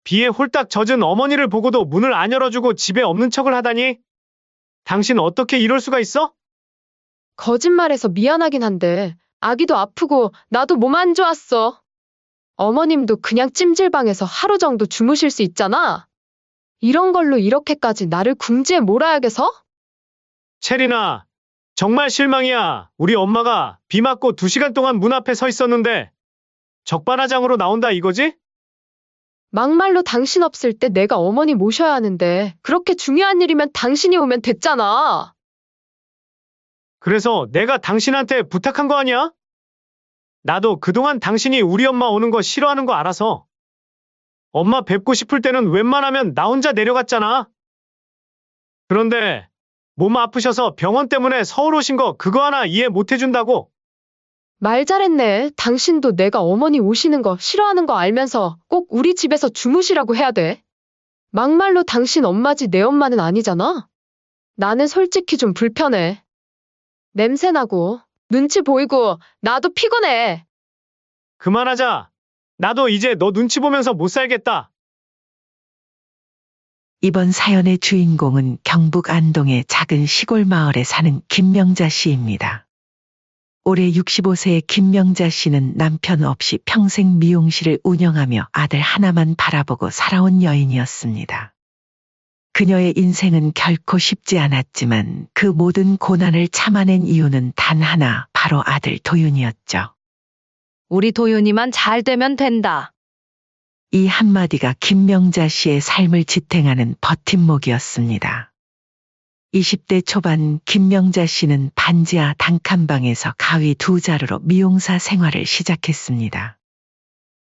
비에 홀딱 젖은 어머니를 보고도 문을 안 열어주고 집에 없는 척을 하다니? 당신 어떻게 이럴 수가 있어? 거짓말해서 미안하긴 한데, 아기도 아프고 나도 몸 안 좋았어. 어머님도 그냥 찜질방에서 하루 정도 주무실 수 있잖아. 이런 걸로 이렇게까지 나를 궁지에 몰아야겠어? 체리나, 정말 실망이야. 우리 엄마가 비 맞고 2시간 동안 문 앞에 서 있었는데 적반하장으로 나온다 이거지? 막말로 당신 없을 때 내가 어머니 모셔야 하는데, 그렇게 중요한 일이면 당신이 오면 됐잖아. 그래서 내가 당신한테 부탁한 거 아니야? 나도 그동안 당신이 우리 엄마 오는 거 싫어하는 거 알아서 엄마 뵙고 싶을 때는 웬만하면 나 혼자 내려갔잖아. 그런데 몸 아프셔서 병원 때문에 서울 오신 거 그거 하나 이해 못 해준다고? 말 잘했네. 당신도 내가 어머니 오시는 거 싫어하는 거 알면서 꼭 우리 집에서 주무시라고 해야 돼. 막말로 당신 엄마지 내 엄마는 아니잖아. 나는 솔직히 좀 불편해. 냄새나고, 눈치 보이고, 나도 피곤해. 그만하자. 나도 이제 너 눈치 보면서 못 살겠다. 이번 사연의 주인공은 경북 안동의 작은 시골 마을에 사는 김명자 씨입니다. 올해 65세의 김명자 씨는 남편 없이 평생 미용실을 운영하며 아들 하나만 바라보고 살아온 여인이었습니다. 그녀의 인생은 결코 쉽지 않았지만 그 모든 고난을 참아낸 이유는 단 하나, 바로 아들 도윤이었죠. 우리 도윤이만 잘 되면 된다. 이 한마디가 김명자 씨의 삶을 지탱하는 버팀목이었습니다. 20대 초반 김명자 씨는 반지하 단칸방에서 가위 2자루로 미용사 생활을 시작했습니다.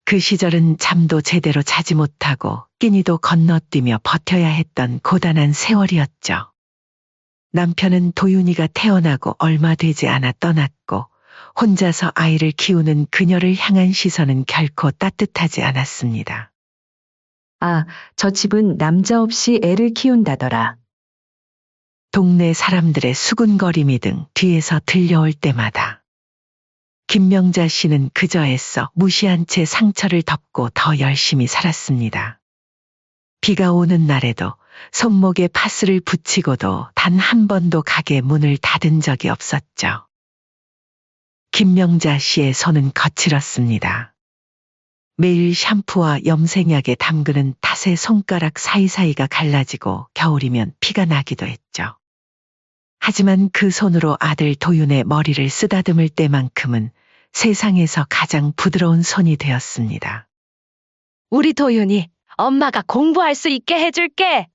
그 시절은 잠도 제대로 자지 못하고 끼니도 건너뛰며 버텨야 했던 고단한 세월이었죠. 남편은 도윤이가 태어나고 얼마 되지 않아 떠났고 혼자서 아이를 키우는 그녀를 향한 시선은 결코 따뜻하지 않았습니다. 아, 저 집은 남자 없이 애를 키운다더라. 동네 사람들의 수군거림이 등 뒤에서 들려올 때마다 김명자 씨는 그저 애써 무시한 채 상처를 덮고 더 열심히 살았습니다. 비가 오는 날에도 손목에 파스를 붙이고도 단 한 번도 가게 문을 닫은 적이 없었죠. 김명자 씨의 손은 거칠었습니다. 매일 샴푸와 염색약에 담그는 탓에 손가락 사이사이가 갈라지고 겨울이면 피가 나기도 했죠. 하지만 그 손으로 아들 도윤의 머리를 쓰다듬을 때만큼은 세상에서 가장 부드러운 손이 되었습니다. 우리 도윤이 엄마가 공부할 수 있게 해줄게.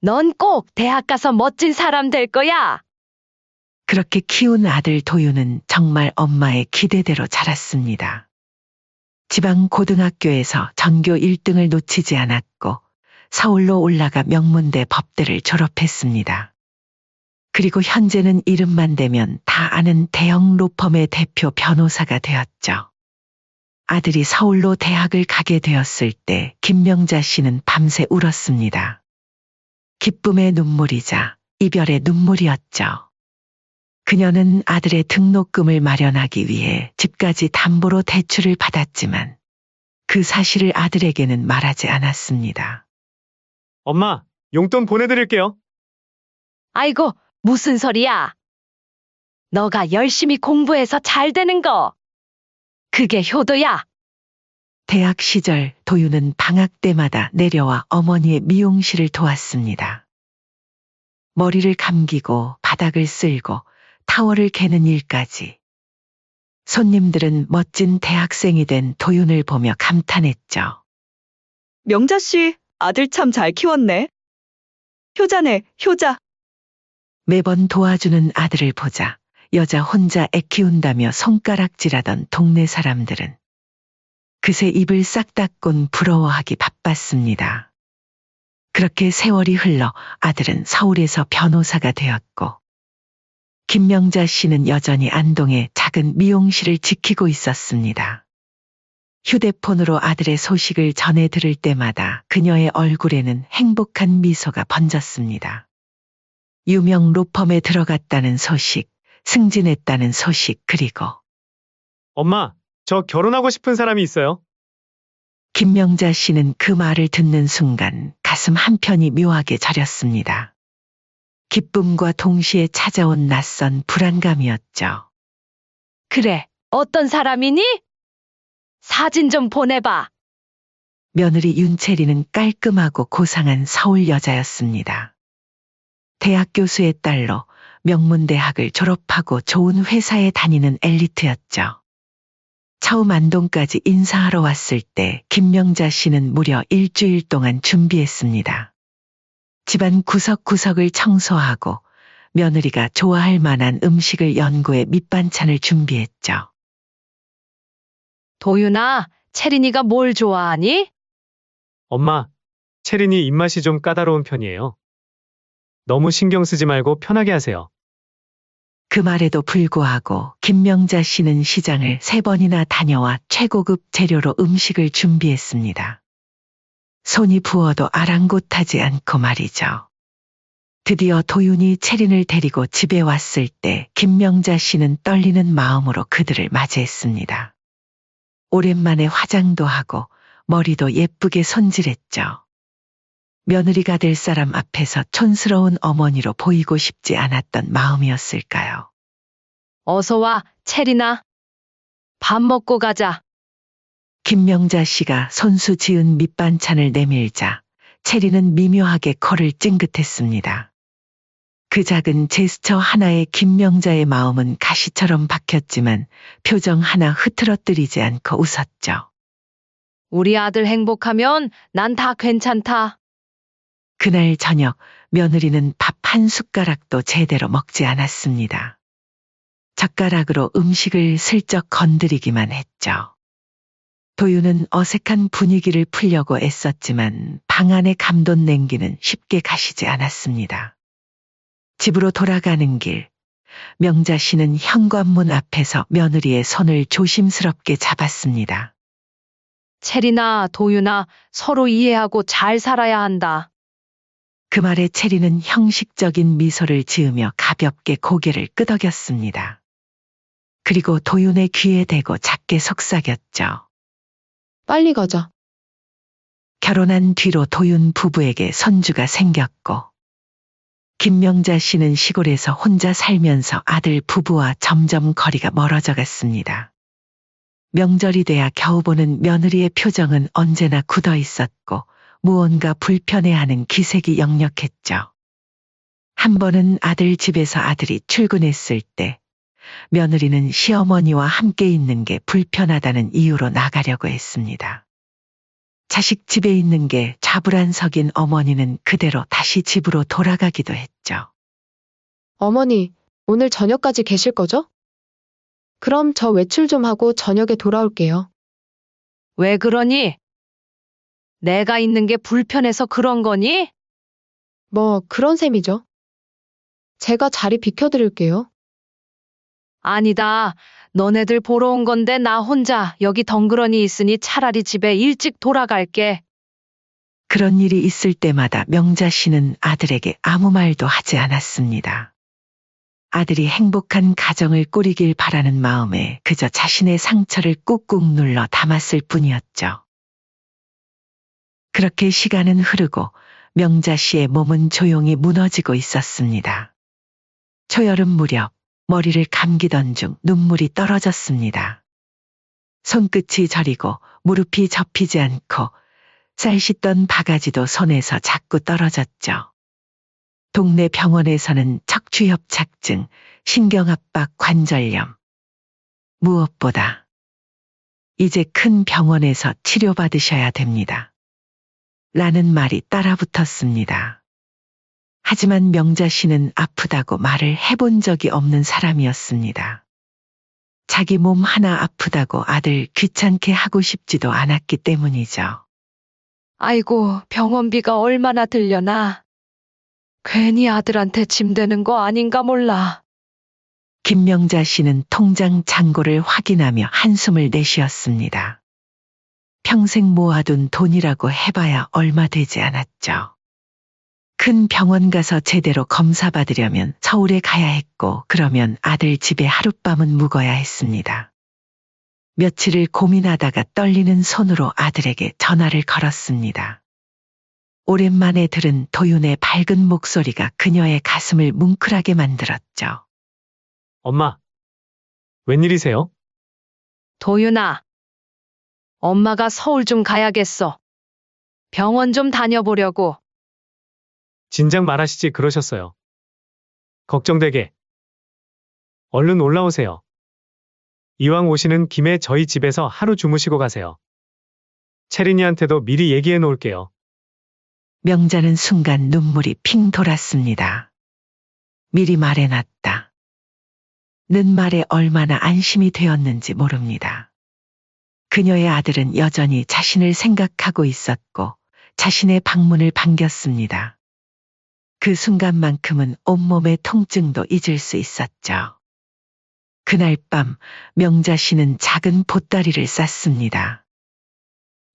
넌 꼭 대학 가서 멋진 사람 될 거야. 그렇게 키운 아들 도윤은 정말 엄마의 기대대로 자랐습니다. 지방 고등학교에서 전교 1등을 놓치지 않았고 서울로 올라가 명문대 법대를 졸업했습니다. 그리고 현재는 이름만 대면 다 아는 대형 로펌의 대표 변호사가 되었죠. 아들이 서울로 대학을 가게 되었을 때 김명자 씨는 밤새 울었습니다. 기쁨의 눈물이자 이별의 눈물이었죠. 그녀는 아들의 등록금을 마련하기 위해 집까지 담보로 대출을 받았지만 그 사실을 아들에게는 말하지 않았습니다. 엄마, 용돈 보내드릴게요. 아이고, 무슨 소리야. 너가 열심히 공부해서 잘 되는 거. 그게 효도야. 대학 시절 도윤은 방학 때마다 내려와 어머니의 미용실을 도왔습니다. 머리를 감기고 바닥을 쓸고 타월을 개는 일까지. 손님들은 멋진 대학생이 된 도윤을 보며 감탄했죠. 명자 씨, 아들 참 잘 키웠네. 효자네, 효자. 매번 도와주는 아들을 보자 여자 혼자 애 키운다며 손가락질하던 동네 사람들은 그새 입을 싹 닫곤 부러워하기 바빴습니다. 그렇게 세월이 흘러 아들은 서울에서 변호사가 되었고 김명자 씨는 여전히 안동의 작은 미용실을 지키고 있었습니다. 휴대폰으로 아들의 소식을 전해 들을 때마다 그녀의 얼굴에는 행복한 미소가 번졌습니다. 유명 로펌에 들어갔다는 소식, 승진했다는 소식, 그리고 엄마, 저 결혼하고 싶은 사람이 있어요. 김명자 씨는 그 말을 듣는 순간 가슴 한편이 묘하게 저렸습니다. 기쁨과 동시에 찾아온 낯선 불안감이었죠. 그래, 어떤 사람이니? 사진 좀 보내봐. 며느리 윤채리는 깔끔하고 고상한 서울 여자였습니다. 대학 교수의 딸로 명문대학을 졸업하고 좋은 회사에 다니는 엘리트였죠. 처음 안동까지 인사하러 왔을 때 김명자 씨는 무려 일주일 동안 준비했습니다. 집안 구석구석을 청소하고 며느리가 좋아할 만한 음식을 연구해 밑반찬을 준비했죠. 도윤아, 채린이가 뭘 좋아하니? 엄마, 채린이 입맛이 좀 까다로운 편이에요. 너무 신경 쓰지 말고 편하게 하세요. 그 말에도 불구하고 김명자 씨는 시장을 3번이나 다녀와 최고급 재료로 음식을 준비했습니다. 손이 부어도 아랑곳하지 않고 말이죠. 드디어 도윤이 채린을 데리고 집에 왔을 때 김명자 씨는 떨리는 마음으로 그들을 맞이했습니다. 오랜만에 화장도 하고 머리도 예쁘게 손질했죠. 며느리가 될 사람 앞에서 촌스러운 어머니로 보이고 싶지 않았던 마음이었을까요? 어서 와, 채린아. 밥 먹고 가자. 김명자 씨가 손수 지은 밑반찬을 내밀자 채리는 미묘하게 코를 찡긋했습니다. 그 작은 제스처 하나에 김명자의 마음은 가시처럼 박혔지만 표정 하나 흐트러뜨리지 않고 웃었죠. 우리 아들 행복하면 난 다 괜찮다. 그날 저녁 며느리는 밥 한 숟가락도 제대로 먹지 않았습니다. 젓가락으로 음식을 슬쩍 건드리기만 했죠. 도윤은 어색한 분위기를 풀려고 애썼지만 방 안의 감돈 냉기는 쉽게 가시지 않았습니다. 집으로 돌아가는 길, 명자 씨는 현관문 앞에서 며느리의 손을 조심스럽게 잡았습니다. 채린아, 도윤아, 서로 이해하고 잘 살아야 한다. 그 말에 채리는 형식적인 미소를 지으며 가볍게 고개를 끄덕였습니다. 그리고 도윤의 귀에 대고 작게 속삭였죠. 빨리 가자. 결혼한 뒤로 도윤 부부에게 손주가 생겼고 김명자 씨는 시골에서 혼자 살면서 아들 부부와 점점 거리가 멀어져 갔습니다. 명절이 돼야 겨우 보는 며느리의 표정은 언제나 굳어 있었고 무언가 불편해하는 기색이 역력했죠. 한 번은 아들 집에서 아들이 출근했을 때 며느리는 시어머니와 함께 있는 게 불편하다는 이유로 나가려고 했습니다. 자식 집에 있는 게 좌불안석인 어머니는 그대로 다시 집으로 돌아가기도 했죠. 어머니, 오늘 저녁까지 계실 거죠? 그럼 저 외출 좀 하고 저녁에 돌아올게요. 왜 그러니? 내가 있는 게 불편해서 그런 거니? 뭐, 그런 셈이죠. 제가 자리 비켜드릴게요. 아니다. 너네들 보러 온 건데 나 혼자 여기 덩그러니 있으니 차라리 집에 일찍 돌아갈게. 그런 일이 있을 때마다 명자 씨는 아들에게 아무 말도 하지 않았습니다. 아들이 행복한 가정을 꾸리길 바라는 마음에 그저 자신의 상처를 꾹꾹 눌러 담았을 뿐이었죠. 그렇게 시간은 흐르고 명자 씨의 몸은 조용히 무너지고 있었습니다. 초여름 무렵 머리를 감기던 중 눈물이 떨어졌습니다. 손끝이 저리고 무릎이 접히지 않고 쌀 씻던 바가지도 손에서 자꾸 떨어졌죠. 동네 병원에서는 척추협착증, 신경압박 관절염. 무엇보다 이제 큰 병원에서 치료받으셔야 됩니다. 라는 말이 따라붙었습니다. 하지만 명자 씨는 아프다고 말을 해본 적이 없는 사람이었습니다. 자기 몸 하나 아프다고 아들 귀찮게 하고 싶지도 않았기 때문이죠. 아이고, 병원비가 얼마나 들려나. 괜히 아들한테 짐 되는 거 아닌가 몰라. 김명자 씨는 통장 잔고를 확인하며 한숨을 내쉬었습니다. 평생 모아둔 돈이라고 해봐야 얼마 되지 않았죠. 큰 병원 가서 제대로 검사받으려면 서울에 가야 했고 그러면 아들 집에 하룻밤은 묵어야 했습니다. 며칠을 고민하다가 떨리는 손으로 아들에게 전화를 걸었습니다. 오랜만에 들은 도윤의 밝은 목소리가 그녀의 가슴을 뭉클하게 만들었죠. 엄마, 웬일이세요? 도윤아, 엄마가 서울 좀 가야겠어. 병원 좀 다녀보려고. 진작 말하시지 그러셨어요. 걱정되게. 얼른 올라오세요. 이왕 오시는 김에 저희 집에서 하루 주무시고 가세요. 채린이한테도 미리 얘기해 놓을게요. 명자는 순간 눈물이 핑 돌았습니다. 미리 말해놨다. 는 말에 얼마나 안심이 되었는지 모릅니다. 그녀의 아들은 여전히 자신을 생각하고 있었고 자신의 방문을 반겼습니다. 그 순간만큼은 온몸의 통증도 잊을 수 있었죠. 그날 밤 명자 씨는 작은 보따리를 쌌습니다.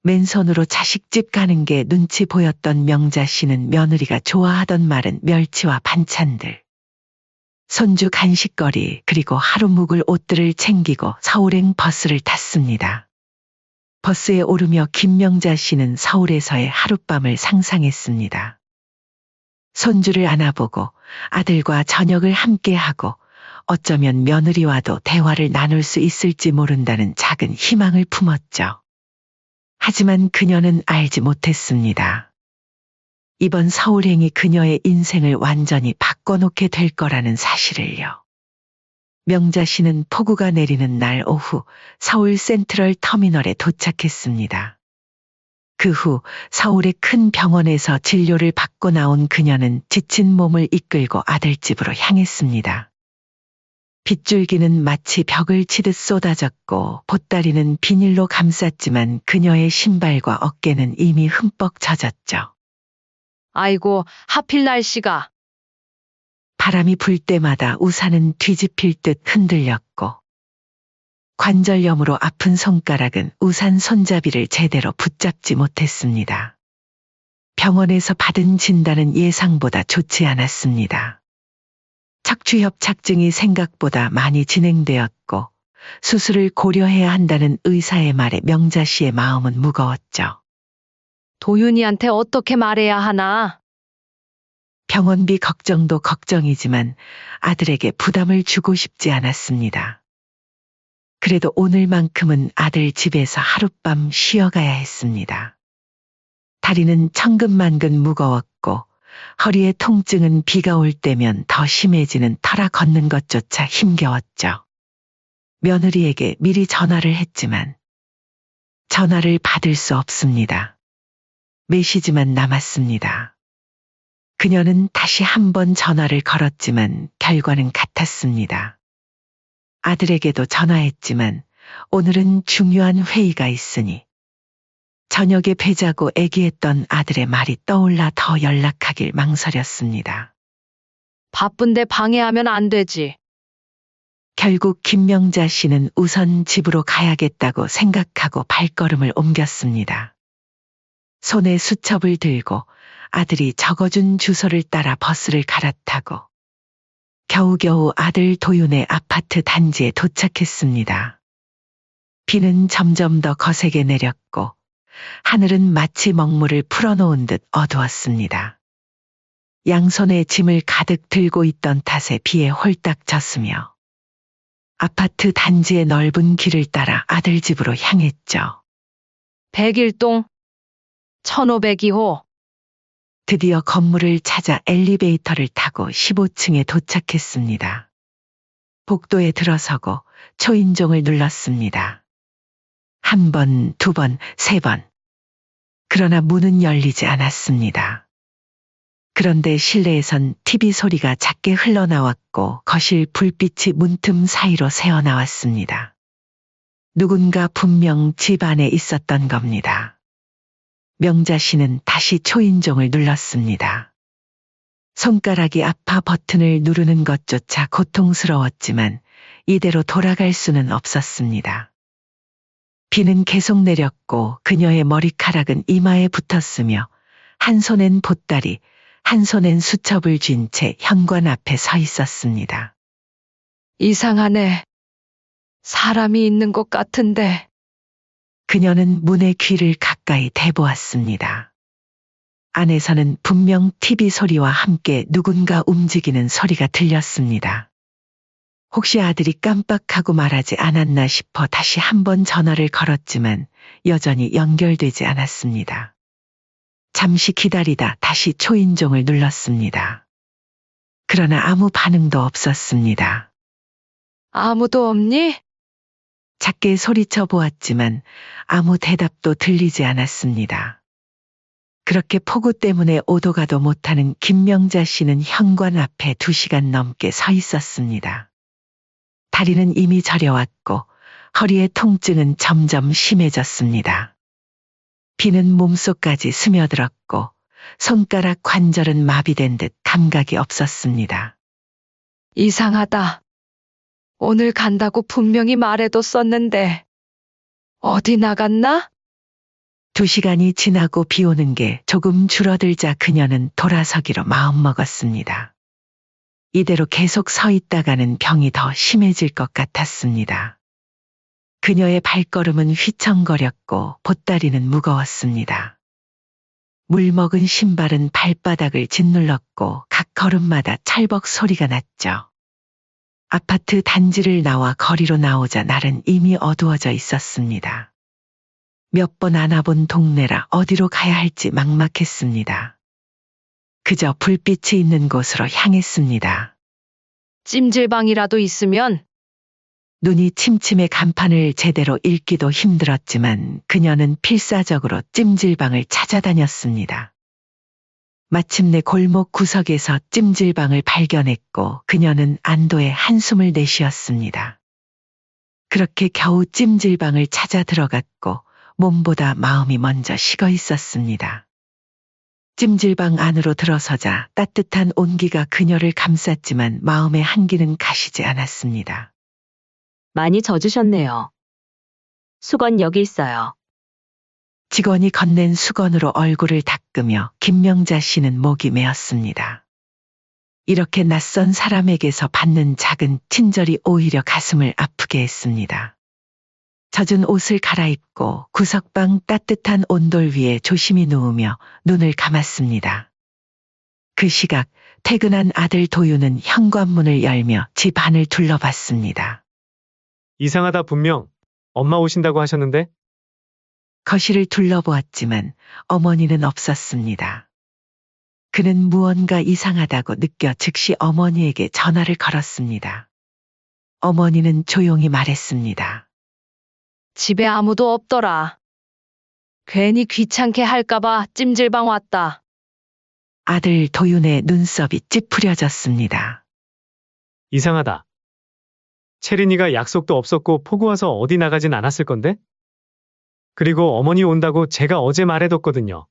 맨손으로 자식집 가는 게 눈치 보였던 명자 씨는 며느리가 좋아하던 마른 멸치와 반찬들, 손주 간식거리 그리고 하루 묵을 옷들을 챙기고 서울행 버스를 탔습니다. 버스에 오르며 김명자 씨는 서울에서의 하룻밤을 상상했습니다. 손주를 안아보고 아들과 저녁을 함께하고 어쩌면 며느리와도 대화를 나눌 수 있을지 모른다는 작은 희망을 품었죠. 하지만 그녀는 알지 못했습니다. 이번 서울행이 그녀의 인생을 완전히 바꿔놓게 될 거라는 사실을요. 명자 씨는 폭우가 내리는 날 오후 서울 센트럴 터미널에 도착했습니다. 그 후 서울의 큰 병원에서 진료를 받고 나온 그녀는 지친 몸을 이끌고 아들집으로 향했습니다. 빗줄기는 마치 벽을 치듯 쏟아졌고 보따리는 비닐로 감쌌지만 그녀의 신발과 어깨는 이미 흠뻑 젖었죠. 아이고, 하필 날씨가. 바람이 불 때마다 우산은 뒤집힐 듯 흔들렸고 관절염으로 아픈 손가락은 우산 손잡이를 제대로 붙잡지 못했습니다. 병원에서 받은 진단은 예상보다 좋지 않았습니다. 척추협착증이 생각보다 많이 진행되었고 수술을 고려해야 한다는 의사의 말에 명자 씨의 마음은 무거웠죠. 도윤이한테 어떻게 말해야 하나? 병원비 걱정도 걱정이지만 아들에게 부담을 주고 싶지 않았습니다. 그래도 오늘만큼은 아들 집에서 하룻밤 쉬어가야 했습니다. 다리는 천근만근 무거웠고 허리의 통증은 비가 올 때면 더 심해지는 터라 걷는 것조차 힘겨웠죠. 며느리에게 미리 전화를 했지만 전화를 받을 수 없습니다. 메시지만 남았습니다. 그녀는 다시 한 번 전화를 걸었지만 결과는 같았습니다. 아들에게도 전화했지만 오늘은 중요한 회의가 있으니 저녁에 뵈자고 애기했던 아들의 말이 떠올라 더 연락하길 망설였습니다. 바쁜데 방해하면 안 되지. 결국 김명자 씨는 우선 집으로 가야겠다고 생각하고 발걸음을 옮겼습니다. 손에 수첩을 들고 아들이 적어준 주소를 따라 버스를 갈아타고 겨우겨우 아들 도윤의 아파트 단지에 도착했습니다. 비는 점점 더 거세게 내렸고 하늘은 마치 먹물을 풀어놓은 듯 어두웠습니다. 양손에 짐을 가득 들고 있던 탓에 비에 홀딱 젖으며 아파트 단지의 넓은 길을 따라 아들 집으로 향했죠. 101동 1502호. 드디어 건물을 찾아 엘리베이터를 타고 15층에 도착했습니다. 복도에 들어서고 초인종을 눌렀습니다. 한 번, 두 번, 세 번. 그러나 문은 열리지 않았습니다. 그런데 실내에선 TV 소리가 작게 흘러나왔고 거실 불빛이 문틈 사이로 새어나왔습니다. 누군가 분명 집 안에 있었던 겁니다. 명자 씨는 다시 초인종을 눌렀습니다. 손가락이 아파 버튼을 누르는 것조차 고통스러웠지만 이대로 돌아갈 수는 없었습니다. 비는 계속 내렸고 그녀의 머리카락은 이마에 붙었으며 한 손엔 보따리, 한 손엔 수첩을 쥔 채 현관 앞에 서 있었습니다. 이상하네. 사람이 있는 것 같은데. 그녀는 문의 귀를 가까이 대보았습니다. 안에서는 분명 TV 소리와 함께 누군가 움직이는 소리가 들렸습니다. 혹시 아들이 깜빡하고 말하지 않았나 싶어 다시 한번 전화를 걸었지만 여전히 연결되지 않았습니다. 잠시 기다리다 다시 초인종을 눌렀습니다. 그러나 아무 반응도 없었습니다. 아무도 없니? 작게 소리쳐 보았지만 아무 대답도 들리지 않았습니다. 그렇게 폭우 때문에 오도 가도 못하는 김명자 씨는 현관 앞에 2시간 넘게 서 있었습니다. 다리는 이미 저려왔고 허리의 통증은 점점 심해졌습니다. 피는 몸속까지 스며들었고 손가락 관절은 마비된 듯 감각이 없었습니다. 이상하다. 오늘 간다고 분명히 말해뒀었는데. 어디 나갔나? 2시간이 지나고 비 오는 게 조금 줄어들자 그녀는 돌아서기로 마음먹었습니다. 이대로 계속 서 있다가는 병이 더 심해질 것 같았습니다. 그녀의 발걸음은 휘청거렸고 보따리는 무거웠습니다. 물 먹은 신발은 발바닥을 짓눌렀고 각 걸음마다 찰벅 소리가 났죠. 아파트 단지를 나와 거리로 나오자 날은 이미 어두워져 있었습니다. 몇 번 안아본 동네라 어디로 가야 할지 막막했습니다. 그저 불빛이 있는 곳으로 향했습니다. 찜질방이라도 있으면. 눈이 침침해 간판을 제대로 읽기도 힘들었지만 그녀는 필사적으로 찜질방을 찾아다녔습니다. 마침내 골목 구석에서 찜질방을 발견했고 그녀는 안도의 한숨을 내쉬었습니다. 그렇게 겨우 찜질방을 찾아 들어갔고 몸보다 마음이 먼저 식어 있었습니다. 찜질방 안으로 들어서자 따뜻한 온기가 그녀를 감쌌지만 마음의 한기는 가시지 않았습니다. 많이 젖으셨네요. 수건 여기 있어요. 직원이 건넨 수건으로 얼굴을 닦으며 김명자 씨는 목이 메었습니다. 이렇게 낯선 사람에게서 받는 작은 친절이 오히려 가슴을 아프게 했습니다. 젖은 옷을 갈아입고 구석방 따뜻한 온돌 위에 조심히 누우며 눈을 감았습니다. 그 시각 퇴근한 아들 도윤은 현관문을 열며 집 안을 둘러봤습니다. 이상하다 분명. 엄마 오신다고 하셨는데? 거실을 둘러보았지만 어머니는 없었습니다. 그는 무언가 이상하다고 느껴 즉시 어머니에게 전화를 걸었습니다. 어머니는 조용히 말했습니다. 집에 아무도 없더라. 괜히 귀찮게 할까봐 찜질방 왔다. 아들 도윤의 눈썹이 찌푸려졌습니다. 이상하다. 채린이가 약속도 없었고 폭우 와서 어디 나가진 않았을 건데? 그리고 어머니 온다고 제가 어제 말해뒀거든요.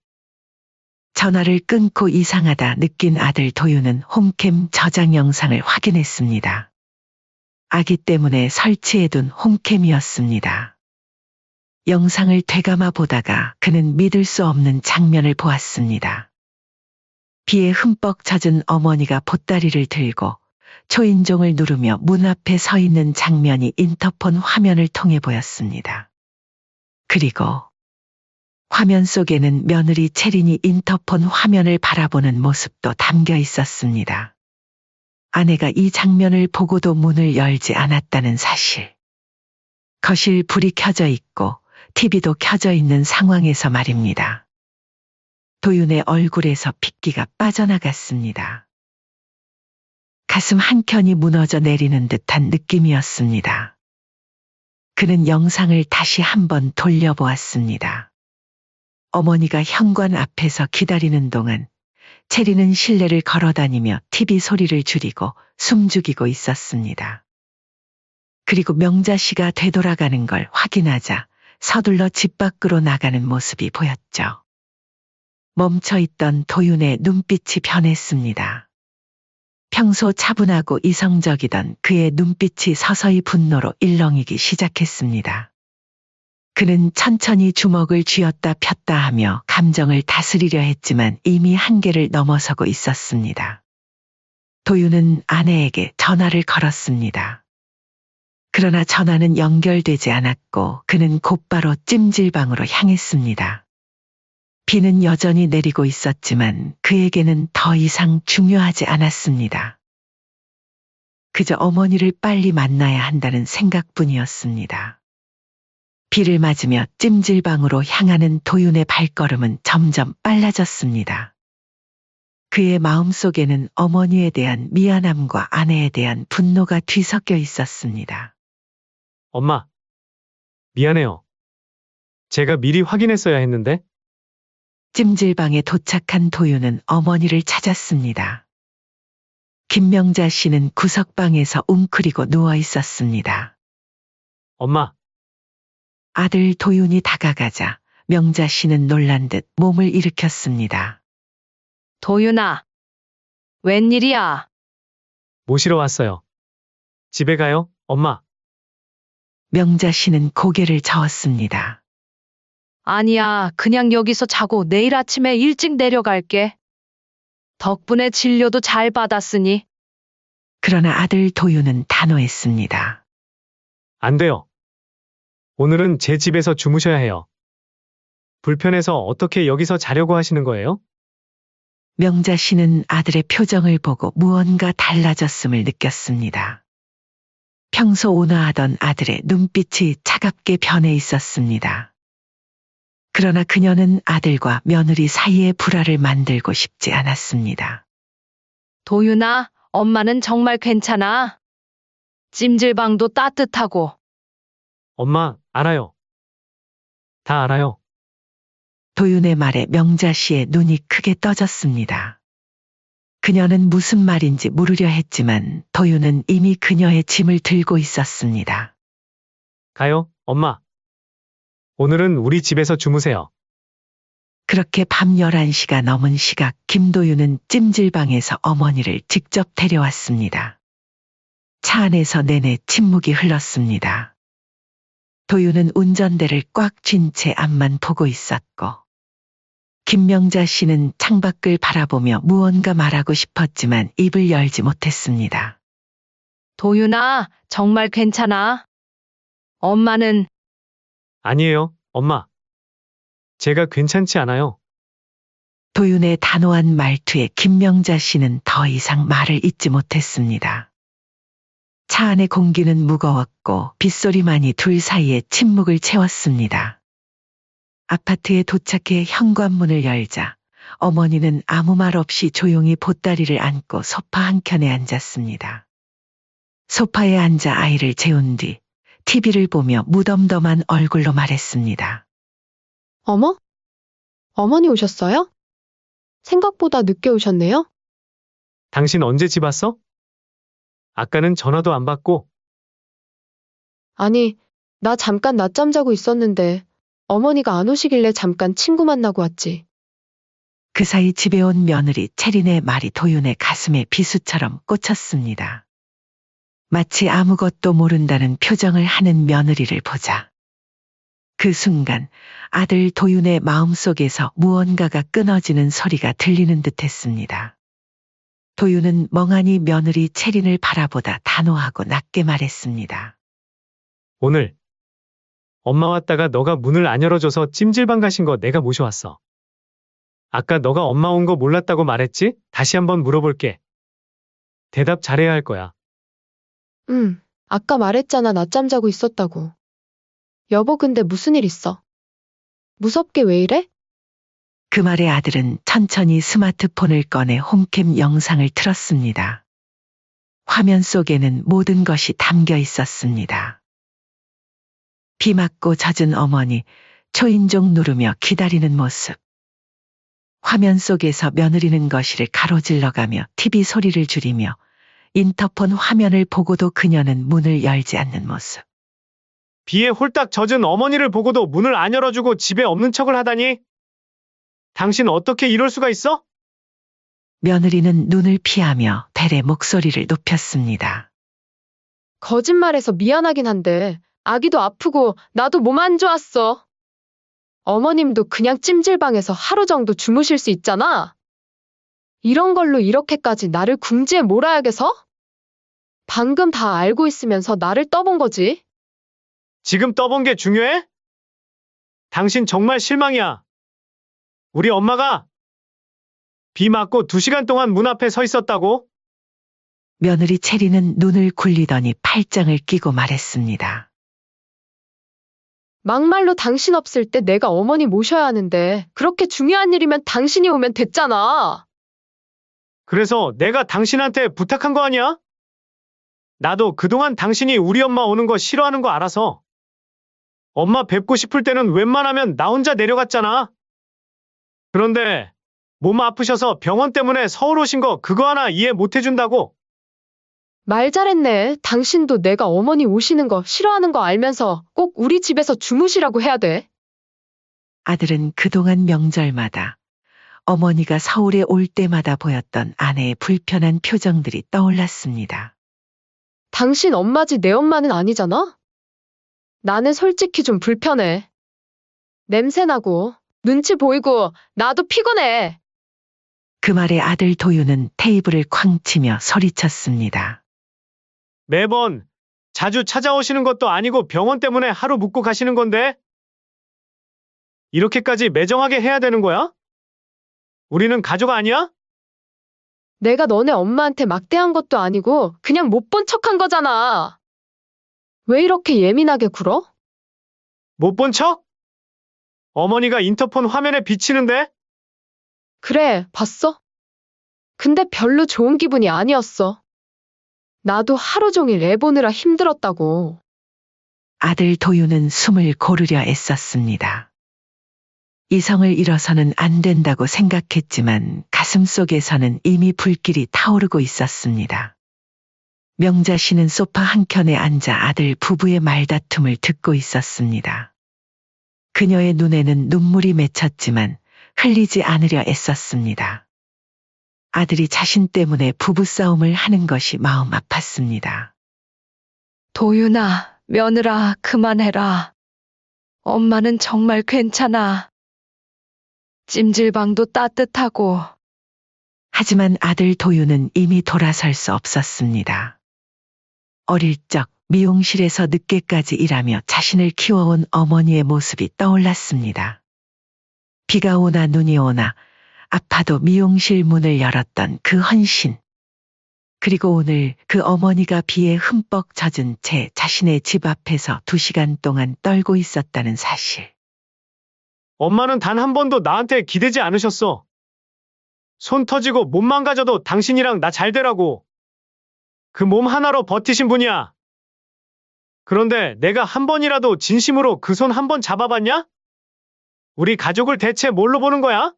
전화를 끊고 이상하다 느낀 아들 도윤은 홈캠 저장 영상을 확인했습니다. 아기 때문에 설치해둔 홈캠이었습니다. 영상을 되감아 보다가 그는 믿을 수 없는 장면을 보았습니다. 비에 흠뻑 젖은 어머니가 보따리를 들고 초인종을 누르며 문 앞에 서 있는 장면이 인터폰 화면을 통해 보였습니다. 그리고 화면 속에는 며느리 채린이 인터폰 화면을 바라보는 모습도 담겨 있었습니다. 아내가 이 장면을 보고도 문을 열지 않았다는 사실. 거실 불이 켜져 있고 TV도 켜져 있는 상황에서 말입니다. 도윤의 얼굴에서 핏기가 빠져나갔습니다. 가슴 한켠이 무너져 내리는 듯한 느낌이었습니다. 그는 영상을 다시 한번 돌려보았습니다. 어머니가 현관 앞에서 기다리는 동안 채리는 실내를 걸어다니며 TV 소리를 줄이고 숨죽이고 있었습니다. 그리고 명자 씨가 되돌아가는 걸 확인하자 서둘러 집 밖으로 나가는 모습이 보였죠. 멈춰있던 도윤의 눈빛이 변했습니다. 평소 차분하고 이성적이던 그의 눈빛이 서서히 분노로 일렁이기 시작했습니다. 그는 천천히 주먹을 쥐었다 폈다 하며 감정을 다스리려 했지만 이미 한계를 넘어서고 있었습니다. 도윤은 아내에게 전화를 걸었습니다. 그러나 전화는 연결되지 않았고 그는 곧바로 찜질방으로 향했습니다. 비는 여전히 내리고 있었지만 그에게는 더 이상 중요하지 않았습니다. 그저 어머니를 빨리 만나야 한다는 생각뿐이었습니다. 비를 맞으며 찜질방으로 향하는 도윤의 발걸음은 점점 빨라졌습니다. 그의 마음속에는 어머니에 대한 미안함과 아내에 대한 분노가 뒤섞여 있었습니다. 엄마, 미안해요. 제가 미리 확인했어야 했는데. 찜질방에 도착한 도윤은 어머니를 찾았습니다. 김명자 씨는 구석방에서 웅크리고 누워 있었습니다. 엄마, 아들 도윤이 다가가자 명자 씨는 놀란 듯 몸을 일으켰습니다. 도윤아, 웬일이야? 모시러 왔어요. 집에 가요, 엄마. 명자 씨는 고개를 저었습니다. 아니야, 그냥 여기서 자고 내일 아침에 일찍 내려갈게. 덕분에 진료도 잘 받았으니. 그러나 아들 도윤은 단호했습니다. 안 돼요. 오늘은 제 집에서 주무셔야 해요. 불편해서 어떻게 여기서 자려고 하시는 거예요? 명자 씨는 아들의 표정을 보고 무언가 달라졌음을 느꼈습니다. 평소 온화하던 아들의 눈빛이 차갑게 변해 있었습니다. 그러나 그녀는 아들과 며느리 사이의 불화를 만들고 싶지 않았습니다. 도윤아, 엄마는 정말 괜찮아. 찜질방도 따뜻하고. 엄마, 알아요. 다 알아요. 도윤의 말에 명자 씨의 눈이 크게 떠졌습니다. 그녀는 무슨 말인지 물으려 했지만 도윤은 이미 그녀의 짐을 들고 있었습니다. 가요, 엄마. 오늘은 우리 집에서 주무세요. 그렇게 밤 11시가 넘은 시각 김도윤은 찜질방에서 어머니를 직접 데려왔습니다. 차 안에서 내내 침묵이 흘렀습니다. 도윤은 운전대를 꽉 쥔 채 앞만 보고 있었고 김명자 씨는 창밖을 바라보며 무언가 말하고 싶었지만 입을 열지 못했습니다. 도윤아, 정말 괜찮아. 엄마는 아니에요, 엄마. 제가 괜찮지 않아요. 도윤의 단호한 말투에 김명자 씨는 더 이상 말을 잇지 못했습니다. 차 안의 공기는 무거웠고 빗소리만이 둘 사이의 침묵을 채웠습니다. 아파트에 도착해 현관문을 열자 어머니는 아무 말 없이 조용히 보따리를 안고 소파 한켠에 앉았습니다. 소파에 앉아 아이를 재운 뒤 TV를 보며 무덤덤한 얼굴로 말했습니다. 어머? 어머니 오셨어요? 생각보다 늦게 오셨네요? 당신 언제 집 왔어? 아까는 전화도 안 받고. 아니, 나 잠깐 낮잠 자고 있었는데 어머니가 안 오시길래 잠깐 친구 만나고 왔지. 그 사이 집에 온 며느리 채린의 말이 도윤의 가슴에 비수처럼 꽂혔습니다. 마치 아무것도 모른다는 표정을 하는 며느리를 보자. 그 순간 아들 도윤의 마음속에서 무언가가 끊어지는 소리가 들리는 듯했습니다. 도윤은 멍하니 며느리 채린을 바라보다 단호하고 낮게 말했습니다. 오늘 엄마 왔다가 너가 문을 안 열어줘서 찜질방 가신 거 내가 모셔왔어. 아까 너가 엄마 온 거 몰랐다고 말했지? 다시 한번 물어볼게. 대답 잘해야 할 거야. 아까 말했잖아, 낮잠 자고 있었다고. 여보, 근데 무슨 일 있어? 무섭게 왜 이래? 그 말에 아들은 천천히 스마트폰을 꺼내 홈캠 영상을 틀었습니다. 화면 속에는 모든 것이 담겨 있었습니다. 비 맞고 젖은 어머니, 초인종 누르며 기다리는 모습. 화면 속에서 며느리는 거실을 가로질러가며 TV 소리를 줄이며 인터폰 화면을 보고도 그녀는 문을 열지 않는 모습. 비에 홀딱 젖은 어머니를 보고도 문을 안 열어주고 집에 없는 척을 하다니? 당신 어떻게 이럴 수가 있어? 며느리는 눈을 피하며 대래 목소리를 높였습니다. 거짓말해서 미안하긴 한데 아기도 아프고 나도 몸 안 좋았어. 어머님도 그냥 찜질방에서 하루 정도 주무실 수 있잖아. 이런 걸로 이렇게까지 나를 궁지에 몰아야겠어? 방금 다 알고 있으면서 나를 떠본 거지. 지금 떠본 게 중요해? 당신 정말 실망이야. 우리 엄마가 비 맞고 2시간 동안 문 앞에 서 있었다고? 며느리 체리는 눈을 굴리더니 팔짱을 끼고 말했습니다. 막말로 당신 없을 때 내가 어머니 모셔야 하는데 그렇게 중요한 일이면 당신이 오면 됐잖아. 그래서 내가 당신한테 부탁한 거 아니야? 나도 그동안 당신이 우리 엄마 오는 거 싫어하는 거 알아서 엄마 뵙고 싶을 때는 웬만하면 나 혼자 내려갔잖아. 그런데 몸 아프셔서 병원 때문에 서울 오신 거 그거 하나 이해 못 해준다고? 말 잘했네. 당신도 내가 어머니 오시는 거 싫어하는 거 알면서 꼭 우리 집에서 주무시라고 해야 돼. 아들은 그동안 명절마다 어머니가 서울에 올 때마다 보였던 아내의 불편한 표정들이 떠올랐습니다. 당신 엄마지 내 엄마는 아니잖아? 나는 솔직히 좀 불편해. 냄새나고, 눈치 보이고, 나도 피곤해. 그 말에 아들 도유는 테이블을 쾅 치며 소리쳤습니다. 매번 자주 찾아오시는 것도 아니고 병원 때문에 하루 묵고 가시는 건데? 이렇게까지 매정하게 해야 되는 거야? 우리는 가족 아니야? 내가 너네 엄마한테 막대한 것도 아니고 그냥 못 본 척한 거잖아. 왜 이렇게 예민하게 굴어? 못 본 척? 어머니가 인터폰 화면에 비치는데? 그래, 봤어? 근데 별로 좋은 기분이 아니었어. 나도 하루 종일 애 보느라 힘들었다고. 아들 도유는 숨을 고르려 애썼습니다. 이성을 잃어서는 안 된다고 생각했지만 가슴속에서는 이미 불길이 타오르고 있었습니다. 명자 씨는 소파 한켠에 앉아 아들 부부의 말다툼을 듣고 있었습니다. 그녀의 눈에는 눈물이 맺혔지만 흘리지 않으려 애썼습니다. 아들이 자신 때문에 부부싸움을 하는 것이 마음 아팠습니다. 도윤아, 며느라, 그만해라. 엄마는 정말 괜찮아. 찜질방도 따뜻하고. 하지만 아들 도유는 이미 돌아설 수 없었습니다. 어릴 적 미용실에서 늦게까지 일하며 자신을 키워온 어머니의 모습이 떠올랐습니다. 비가 오나 눈이 오나 아파도 미용실 문을 열었던 그 헌신. 그리고 오늘 그 어머니가 비에 흠뻑 젖은 채 자신의 집 앞에서 2시간 동안 떨고 있었다는 사실. 엄마는 단 한 번도 나한테 기대지 않으셨어. 손 터지고 몸 망가져도 당신이랑 나 잘 되라고. 그 몸 하나로 버티신 분이야. 그런데 내가 한 번이라도 진심으로 그 손 한 번 잡아봤냐? 우리 가족을 대체 뭘로 보는 거야?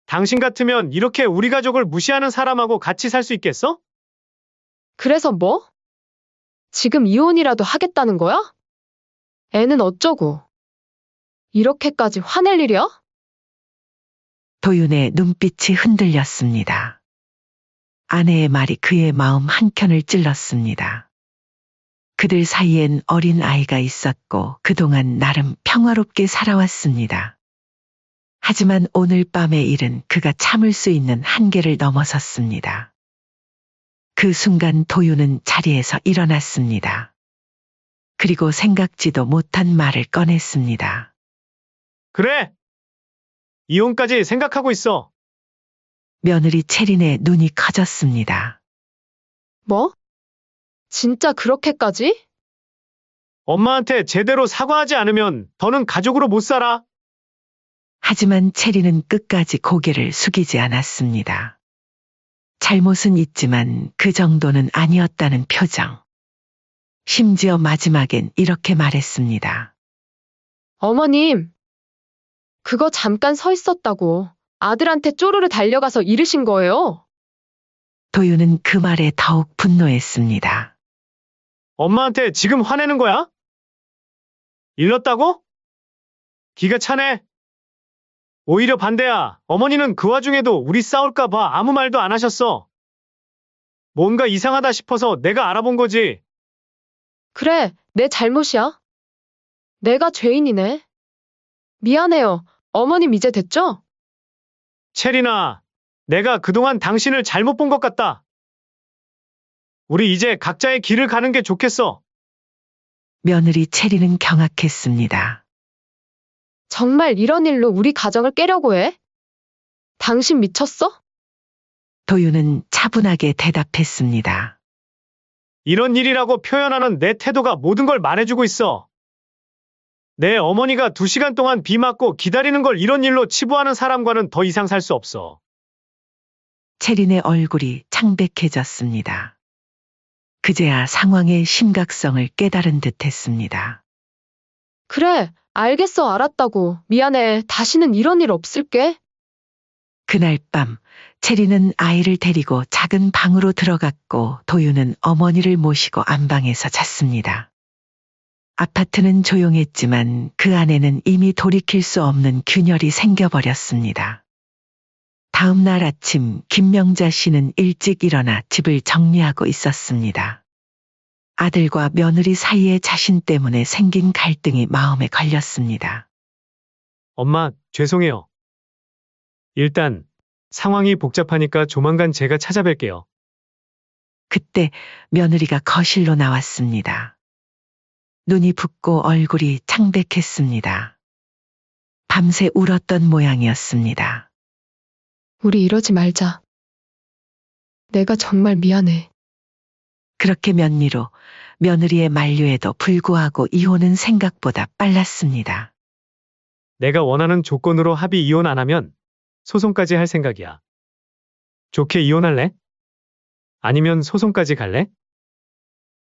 당신 같으면 이렇게 우리 가족을 무시하는 사람하고 같이 살 수 있겠어? 그래서 뭐? 지금 이혼이라도 하겠다는 거야? 애는 어쩌고? 이렇게까지 화낼 일이야? 도윤의 눈빛이 흔들렸습니다. 아내의 말이 그의 마음 한켠을 찔렀습니다. 그들 사이엔 어린 아이가 있었고 그동안 나름 평화롭게 살아왔습니다. 하지만 오늘 밤의 일은 그가 참을 수 있는 한계를 넘어섰습니다. 그 순간 도윤은 자리에서 일어났습니다. 그리고 생각지도 못한 말을 꺼냈습니다. 그래! 이혼까지 생각하고 있어. 며느리 체린의 눈이 커졌습니다. 뭐? 진짜 그렇게까지? 엄마한테 제대로 사과하지 않으면 더는 가족으로 못 살아. 하지만 체리는 끝까지 고개를 숙이지 않았습니다. 잘못은 있지만 그 정도는 아니었다는 표정. 심지어 마지막엔 이렇게 말했습니다. 어머님, 그거 잠깐 서 있었다고 아들한테 쪼르르 달려가서 이르신 거예요. 도윤은 그 말에 더욱 분노했습니다. 엄마한테 지금 화내는 거야? 일렀다고? 기가 차네. 오히려 반대야. 어머니는 그 와중에도 우리 싸울까봐 아무 말도 안 하셨어. 뭔가 이상하다 싶어서 내가 알아본 거지. 그래, 내 잘못이야. 내가 죄인이네. 미안해요. 어머님 이제 됐죠? 체리나, 내가 그동안 당신을 잘못 본 것 같다. 우리 이제 각자의 길을 가는 게 좋겠어. 며느리 체리는 경악했습니다. 정말 이런 일로 우리 가정을 깨려고 해? 당신 미쳤어? 도윤은 차분하게 대답했습니다. 이런 일이라고 표현하는 내 태도가 모든 걸 말해주고 있어. 내 어머니가 2시간 동안 비 맞고 기다리는 걸 이런 일로 치부하는 사람과는 더 이상 살 수 없어. 체린의 얼굴이 창백해졌습니다. 그제야 상황의 심각성을 깨달은 듯 했습니다. 그래, 알겠어, 알았다고. 미안해. 다시는 이런 일 없을게. 그날 밤 체리는 아이를 데리고 작은 방으로 들어갔고 도윤은 어머니를 모시고 안방에서 잤습니다. 아파트는 조용했지만 그 안에는 이미 돌이킬 수 없는 균열이 생겨버렸습니다. 다음 날 아침 김명자 씨는 일찍 일어나 집을 정리하고 있었습니다. 아들과 며느리 사이에 자신 때문에 생긴 갈등이 마음에 걸렸습니다. 엄마, 죄송해요. 일단 상황이 복잡하니까 조만간 제가 찾아뵐게요. 그때 며느리가 거실로 나왔습니다. 눈이 붓고 얼굴이 창백했습니다. 밤새 울었던 모양이었습니다. 우리 이러지 말자. 내가 정말 미안해. 그렇게 면리로 며느리의 만류에도 불구하고 이혼은 생각보다 빨랐습니다. 내가 원하는 조건으로 합의 이혼 안 하면 소송까지 할 생각이야. 좋게 이혼할래? 아니면 소송까지 갈래?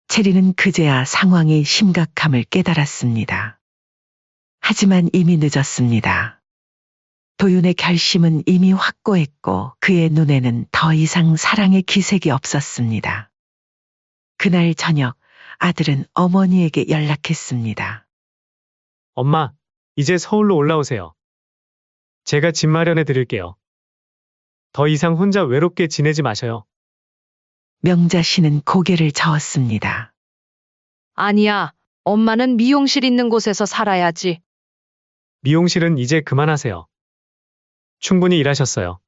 체리는 그제야 상황의 심각함을 깨달았습니다. 하지만 이미 늦었습니다. 도윤의 결심은 이미 확고했고 그의 눈에는 더 이상 사랑의 기색이 없었습니다. 그날 저녁 아들은 어머니에게 연락했습니다. 엄마, 이제 서울로 올라오세요. 제가 집 마련해 드릴게요. 더 이상 혼자 외롭게 지내지 마셔요. 명자 씨는 고개를 저었습니다. 아니야. 엄마는 미용실 있는 곳에서 살아야지. 미용실은 이제 그만하세요. 충분히 일하셨어요.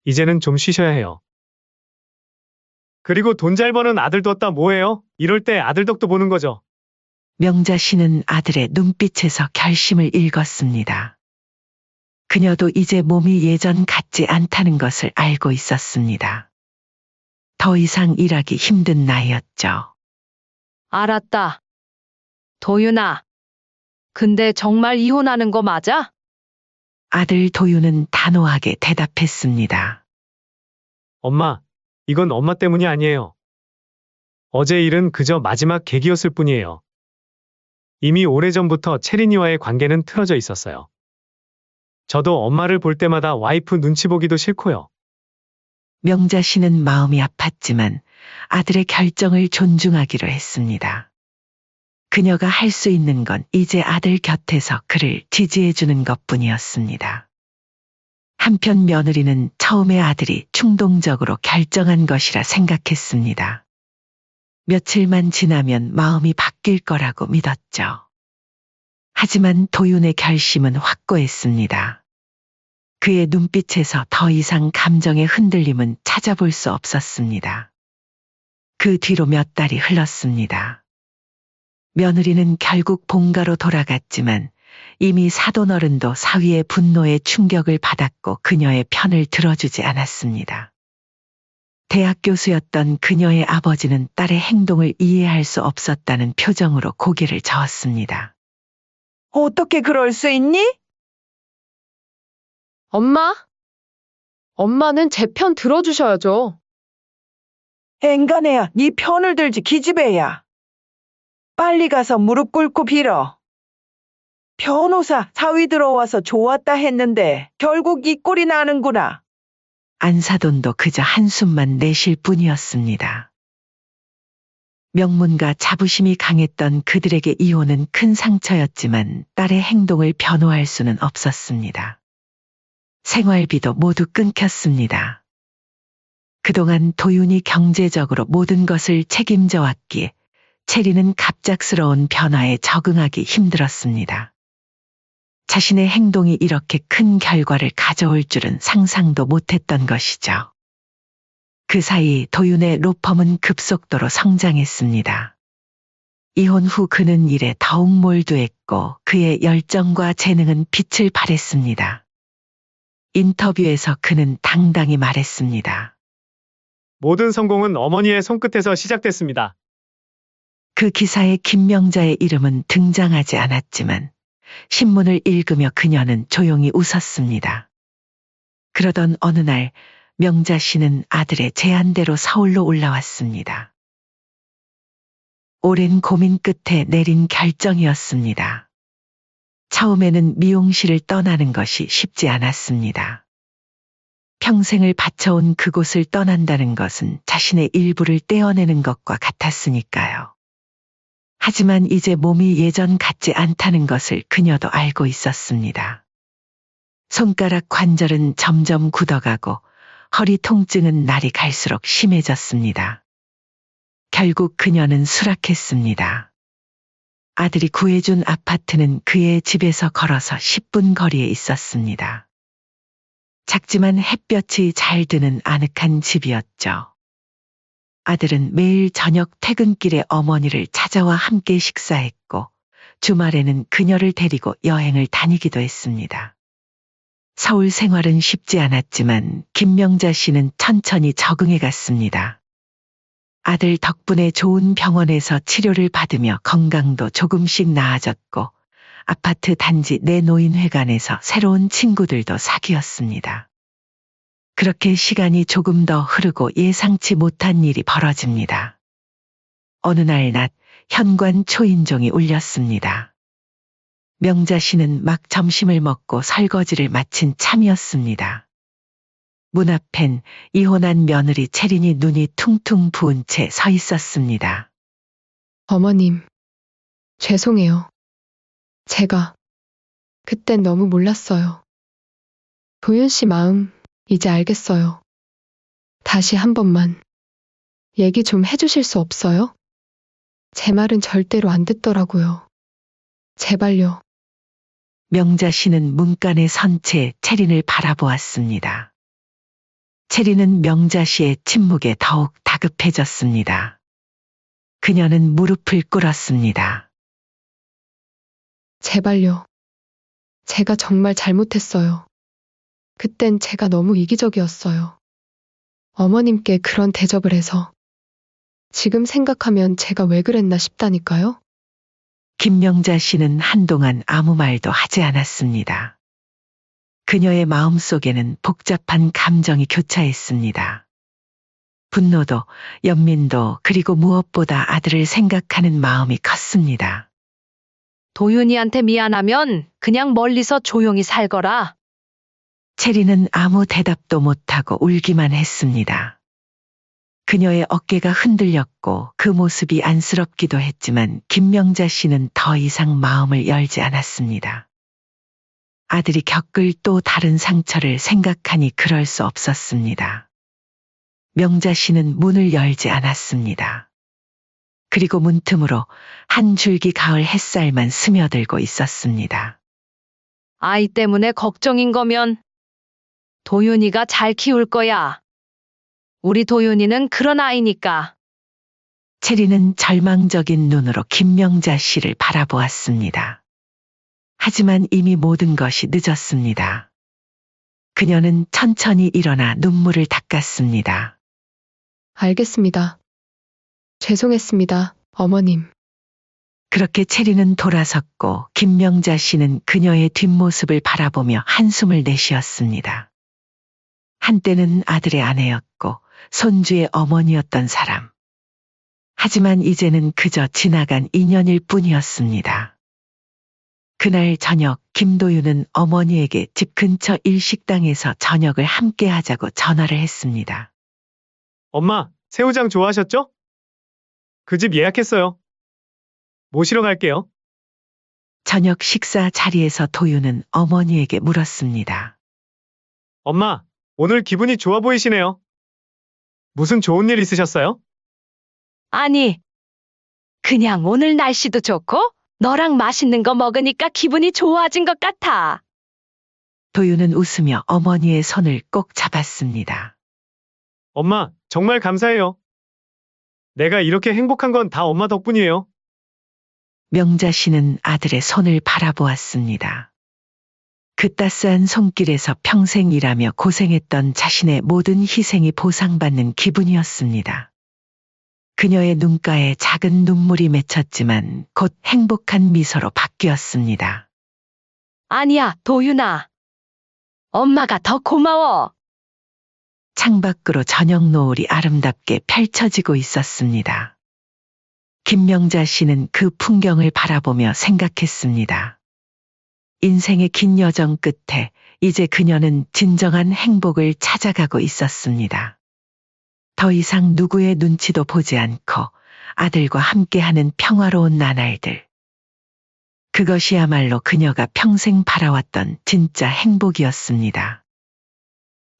이제는 좀 쉬셔야 해요. 그리고 돈 잘 버는 아들 뒀다 뭐해요? 이럴 때 아들 덕도 보는 거죠. 명자 씨는 아들의 눈빛에서 결심을 읽었습니다. 그녀도 이제 몸이 예전 같지 않다는 것을 알고 있었습니다. 더 이상 일하기 힘든 나이였죠. 알았다. 도윤아. 근데 정말 이혼하는 거 맞아? 아들 도윤은 단호하게 대답했습니다. 엄마, 이건 엄마 때문이 아니에요. 어제 일은 그저 마지막 계기였을 뿐이에요. 이미 오래전부터 체린이와의 관계는 틀어져 있었어요. 저도 엄마를 볼 때마다 와이프 눈치 보기도 싫고요. 명자 씨는 마음이 아팠지만 아들의 결정을 존중하기로 했습니다. 그녀가 할 수 있는 건 이제 아들 곁에서 그를 지지해주는 것뿐이었습니다. 한편 며느리는 처음에 아들이 충동적으로 결정한 것이라 생각했습니다. 며칠만 지나면 마음이 바뀔 거라고 믿었죠. 하지만 도윤의 결심은 확고했습니다. 그의 눈빛에서 더 이상 감정의 흔들림은 찾아볼 수 없었습니다. 그 뒤로 몇 달이 흘렀습니다. 며느리는 결국 본가로 돌아갔지만 이미 사돈어른도 사위의 분노에 충격을 받았고 그녀의 편을 들어주지 않았습니다. 대학 교수였던 그녀의 아버지는 딸의 행동을 이해할 수 없었다는 표정으로 고개를 저었습니다. 어떻게 그럴 수 있니? 엄마? 엄마는 제 편 들어주셔야죠. 앵간해야 네 편을 들지 기집애야. 빨리 가서 무릎 꿇고 빌어. 변호사 사위 들어와서 좋았다 했는데 결국 이 꼴이 나는구나. 안사돈도 그저 한숨만 내쉴 뿐이었습니다. 명문과 자부심이 강했던 그들에게 이혼은 큰 상처였지만 딸의 행동을 변호할 수는 없었습니다. 생활비도 모두 끊겼습니다. 그동안 도윤이 경제적으로 모든 것을 책임져 왔기에 체리는 갑작스러운 변화에 적응하기 힘들었습니다. 자신의 행동이 이렇게 큰 결과를 가져올 줄은 상상도 못했던 것이죠. 그 사이 도윤의 로펌은 급속도로 성장했습니다. 이혼 후 그는 일에 더욱 몰두했고 그의 열정과 재능은 빛을 발했습니다. 인터뷰에서 그는 당당히 말했습니다. 모든 성공은 어머니의 손끝에서 시작됐습니다. 그 기사에 김명자의 이름은 등장하지 않았지만 신문을 읽으며 그녀는 조용히 웃었습니다. 그러던 어느 날 명자 씨는 아들의 제안대로 서울로 올라왔습니다. 오랜 고민 끝에 내린 결정이었습니다. 처음에는 미용실을 떠나는 것이 쉽지 않았습니다. 평생을 바쳐온 그곳을 떠난다는 것은 자신의 일부를 떼어내는 것과 같았으니까요. 하지만 이제 몸이 예전 같지 않다는 것을 그녀도 알고 있었습니다. 손가락 관절은 점점 굳어가고 허리 통증은 날이 갈수록 심해졌습니다. 결국 그녀는 수락했습니다. 아들이 구해준 아파트는 그의 집에서 걸어서 10분 거리에 있었습니다. 작지만 햇볕이 잘 드는 아늑한 집이었죠. 아들은 매일 저녁 퇴근길에 어머니를 찾아와 함께 식사했고 주말에는 그녀를 데리고 여행을 다니기도 했습니다. 서울 생활은 쉽지 않았지만 김명자 씨는 천천히 적응해 갔습니다. 아들 덕분에 좋은 병원에서 치료를 받으며 건강도 조금씩 나아졌고 아파트 단지 내 노인회관에서 새로운 친구들도 사귀었습니다. 그렇게 시간이 조금 더 흐르고 예상치 못한 일이 벌어집니다. 어느 날 낮 현관 초인종이 울렸습니다. 명자 씨는 막 점심을 먹고 설거지를 마친 참이었습니다. 문 앞엔 이혼한 며느리 채린이 눈이 퉁퉁 부은 채 서 있었습니다. 어머님, 죄송해요. 제가 그땐 너무 몰랐어요. 도윤 씨 마음 이제 알겠어요. 다시 한 번만 얘기 좀 해주실 수 없어요? 제 말은 절대로 안 듣더라고요. 제발요. 명자 씨는 문간에 선 채 채린을 바라보았습니다. 채린은 명자 씨의 침묵에 더욱 다급해졌습니다. 그녀는 무릎을 꿇었습니다. 제발요. 제가 정말 잘못했어요. 그땐 제가 너무 이기적이었어요. 어머님께 그런 대접을 해서. 지금 생각하면 제가 왜 그랬나 싶다니까요. 김명자 씨는 한동안 아무 말도 하지 않았습니다. 그녀의 마음속에는 복잡한 감정이 교차했습니다. 분노도, 연민도, 그리고 무엇보다 아들을 생각하는 마음이 컸습니다. 도윤이한테 미안하면 그냥 멀리서 조용히 살거라. 채리는 아무 대답도 못하고 울기만 했습니다. 그녀의 어깨가 흔들렸고 그 모습이 안쓰럽기도 했지만 김명자 씨는 더 이상 마음을 열지 않았습니다. 아들이 겪을 또 다른 상처를 생각하니 그럴 수 없었습니다. 명자 씨는 문을 열지 않았습니다. 그리고 문틈으로 한 줄기 가을 햇살만 스며들고 있었습니다. 아이 때문에 걱정인 거면 도윤이가 잘 키울 거야. 우리 도윤이는 그런 아이니까. 채리는 절망적인 눈으로 김명자 씨를 바라보았습니다. 하지만 이미 모든 것이 늦었습니다. 그녀는 천천히 일어나 눈물을 닦았습니다. 알겠습니다. 죄송했습니다, 어머님. 그렇게 채리는 돌아섰고 김명자 씨는 그녀의 뒷모습을 바라보며 한숨을 내쉬었습니다. 한때는 아들의 아내였고 손주의 어머니였던 사람. 하지만 이제는 그저 지나간 인연일 뿐이었습니다. 그날 저녁 김도윤은 어머니에게 집 근처 일식당에서 저녁을 함께 하자고 전화를 했습니다. 엄마, 새우장 좋아하셨죠? 그 집 예약했어요. 모시러 갈게요. 저녁 식사 자리에서 도윤은 어머니에게 물었습니다. 엄마, 오늘 기분이 좋아 보이시네요. 무슨 좋은 일 있으셨어요? 아니, 그냥 오늘 날씨도 좋고 너랑 맛있는 거 먹으니까 기분이 좋아진 것 같아. 도윤은 웃으며 어머니의 손을 꼭 잡았습니다. 엄마, 정말 감사해요. 내가 이렇게 행복한 건 다 엄마 덕분이에요. 명자 씨는 아들의 손을 바라보았습니다. 그 따스한 손길에서 평생 일하며 고생했던 자신의 모든 희생이 보상받는 기분이었습니다. 그녀의 눈가에 작은 눈물이 맺혔지만 곧 행복한 미소로 바뀌었습니다. 아니야, 도윤아. 엄마가 더 고마워. 창밖으로 저녁 노을이 아름답게 펼쳐지고 있었습니다. 김명자 씨는 그 풍경을 바라보며 생각했습니다. 인생의 긴 여정 끝에 이제 그녀는 진정한 행복을 찾아가고 있었습니다. 더 이상 누구의 눈치도 보지 않고 아들과 함께하는 평화로운 나날들. 그것이야말로 그녀가 평생 바라왔던 진짜 행복이었습니다.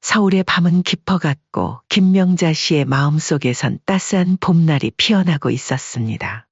서울의 밤은 깊어갔고 김명자 씨의 마음속에선 따스한 봄날이 피어나고 있었습니다.